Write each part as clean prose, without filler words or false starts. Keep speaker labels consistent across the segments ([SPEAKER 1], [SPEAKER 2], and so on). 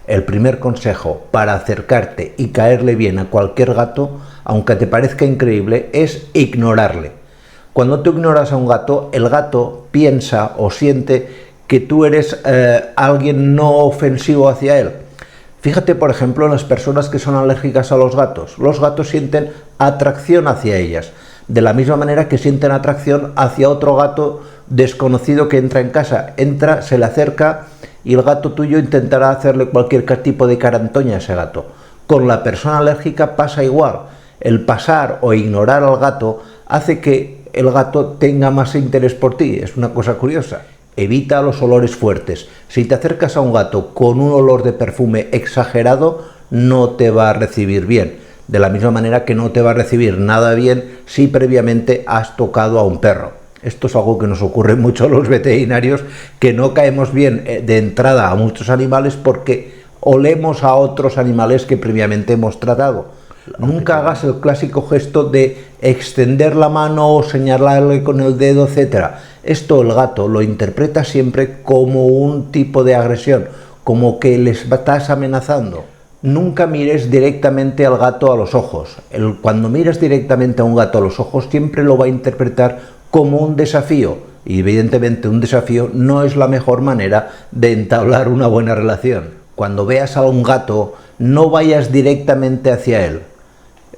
[SPEAKER 1] El primer consejo para acercarte y caerle bien a cualquier gato, aunque te parezca increíble, es ignorarle. Cuando tú ignoras a un gato, el gato piensa o siente que tú eres alguien no ofensivo hacia él. Fíjate, por ejemplo, en las personas que son alérgicas a los gatos. Los gatos sienten atracción hacia ellas, de la misma manera que sienten atracción hacia otro gato desconocido que entra en casa. Entra, se le acerca y el gato tuyo intentará hacerle cualquier tipo de carantoña a ese gato. Con la persona alérgica pasa igual. El pasar o ignorar al gato hace que el gato tenga más interés por ti. Es una cosa curiosa. Evita los olores fuertes. Si te acercas a un gato con un olor de perfume exagerado, no te va a recibir bien. De la misma manera que no te va a recibir nada bien si previamente has tocado a un perro. Esto es algo que nos ocurre mucho a los veterinarios, que no caemos bien de entrada a muchos animales porque olemos a otros animales que previamente hemos tratado. Nunca hagas el clásico gesto de extender la mano o señalarle con el dedo, etc. Esto el gato lo interpreta siempre como un tipo de agresión, como que les estás amenazando. Nunca mires directamente al gato a los ojos. Cuando mires directamente a un gato a los ojos, siempre lo va a interpretar como un desafío. Y evidentemente un desafío no es la mejor manera de entablar una buena relación. Cuando veas a un gato, no vayas directamente hacia él.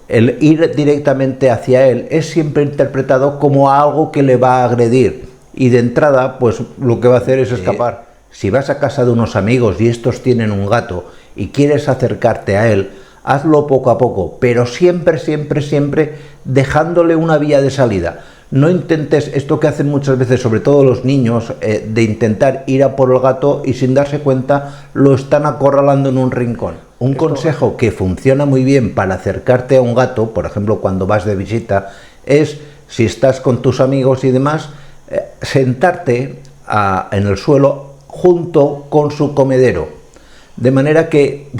[SPEAKER 1] El ir directamente hacia él es siempre interpretado como algo que le va a agredir. Y de entrada, pues lo que va a hacer es escapar. Si vas a casa de unos amigos y estos tienen un gato y quieres acercarte a él, hazlo poco a poco, pero siempre, siempre, siempre dejándole una vía de salida. No intentes esto que hacen muchas veces, sobre todo los niños, de intentar ir a por el gato y sin darse cuenta lo están acorralando en un rincón. Un consejo que funciona muy bien para acercarte a un gato, por ejemplo cuando vas de visita, es, si estás con tus amigos y demás, sentarte en el suelo junto con su comedero. De manera que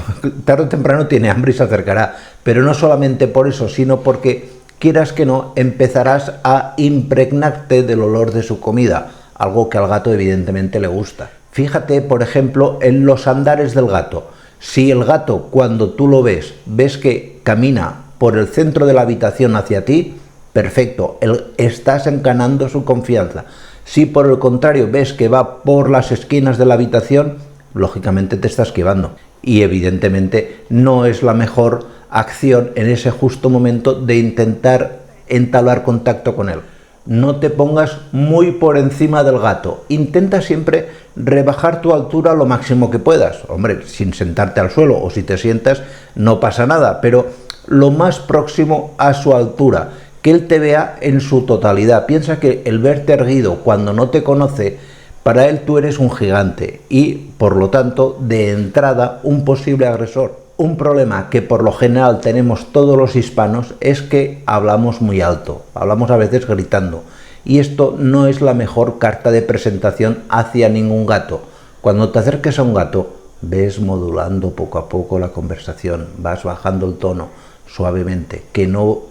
[SPEAKER 1] tarde o temprano tiene hambre y se acercará. Pero no solamente por eso, sino porque, quieras que no, empezarás a impregnarte del olor de su comida, algo que al gato evidentemente le gusta. Fíjate, por ejemplo, en los andares del gato. Si el gato, cuando tú lo ves que camina por el centro de la habitación hacia ti, perfecto, estás enganando su confianza. Si por el contrario ves que va por las esquinas de la habitación, lógicamente te está esquivando. Y evidentemente no es la mejor acción en ese justo momento de intentar entablar contacto con él. No te pongas muy por encima del gato. Intenta siempre rebajar tu altura lo máximo que puedas. Hombre, sin sentarte al suelo, o si te sientas no pasa nada, pero lo más próximo a su altura, que él te vea en su totalidad. Piensa que el verte erguido cuando no te conoce, para él tú eres un gigante y, por lo tanto, de entrada, un posible agresor. Un problema que por lo general tenemos todos los hispanos es que hablamos muy alto, hablamos a veces gritando, y esto no es la mejor carta de presentación hacia ningún gato. Cuando te acerques a un gato, ves modulando poco a poco la conversación, vas bajando el tono suavemente, que no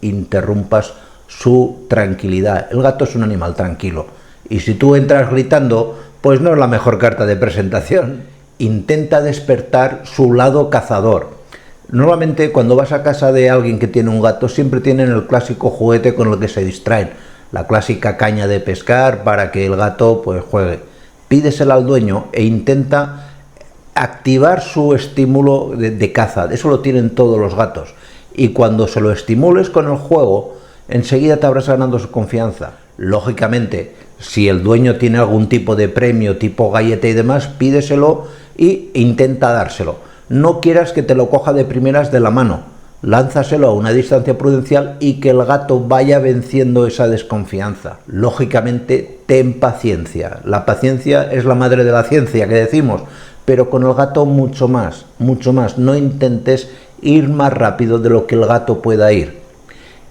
[SPEAKER 1] interrumpas su tranquilidad. El gato es un animal tranquilo, y si tú entras gritando, pues no es la mejor carta de presentación. Intenta despertar su lado cazador. Normalmente cuando vas a casa de alguien que tiene un gato, siempre tienen el clásico juguete con el que se distraen, la clásica caña de pescar para que el gato pues juegue. Pídesela al dueño e intenta activar su estímulo de caza. Eso lo tienen todos los gatos. Y cuando se lo estimules con el juego, enseguida te habrás ganado su confianza. Lógicamente, si el dueño tiene algún tipo de premio, tipo galleta y demás, pídeselo e intenta dárselo. No quieras que te lo coja de primeras de la mano. Lánzaselo a una distancia prudencial y que el gato vaya venciendo esa desconfianza. Lógicamente, ten paciencia. La paciencia es la madre de la ciencia, que decimos, pero con el gato mucho más, mucho más. No intentes ir más rápido de lo que el gato pueda ir.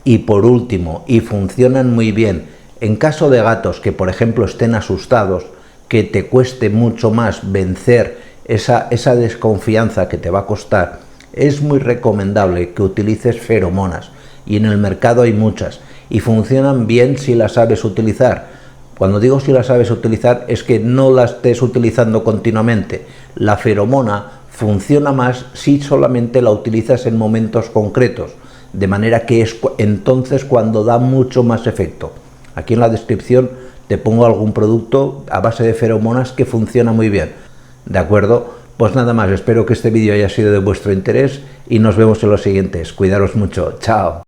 [SPEAKER 1] Y por último, y funcionan muy bien, en caso de gatos que, por ejemplo, estén asustados, que te cueste mucho más vencer esa desconfianza que te va a costar, es muy recomendable que utilices feromonas. Y en el mercado hay muchas, y funcionan bien si las sabes utilizar. Cuando digo si las sabes utilizar, es que no las estés utilizando continuamente. La feromona funciona más si solamente la utilizas en momentos concretos, de manera que es entonces cuando da mucho más efecto. Aquí en la descripción te pongo algún producto a base de feromonas que funciona muy bien. ¿De acuerdo? Pues nada más, espero que este vídeo haya sido de vuestro interés y nos vemos en los siguientes. Cuidaros mucho. Chao.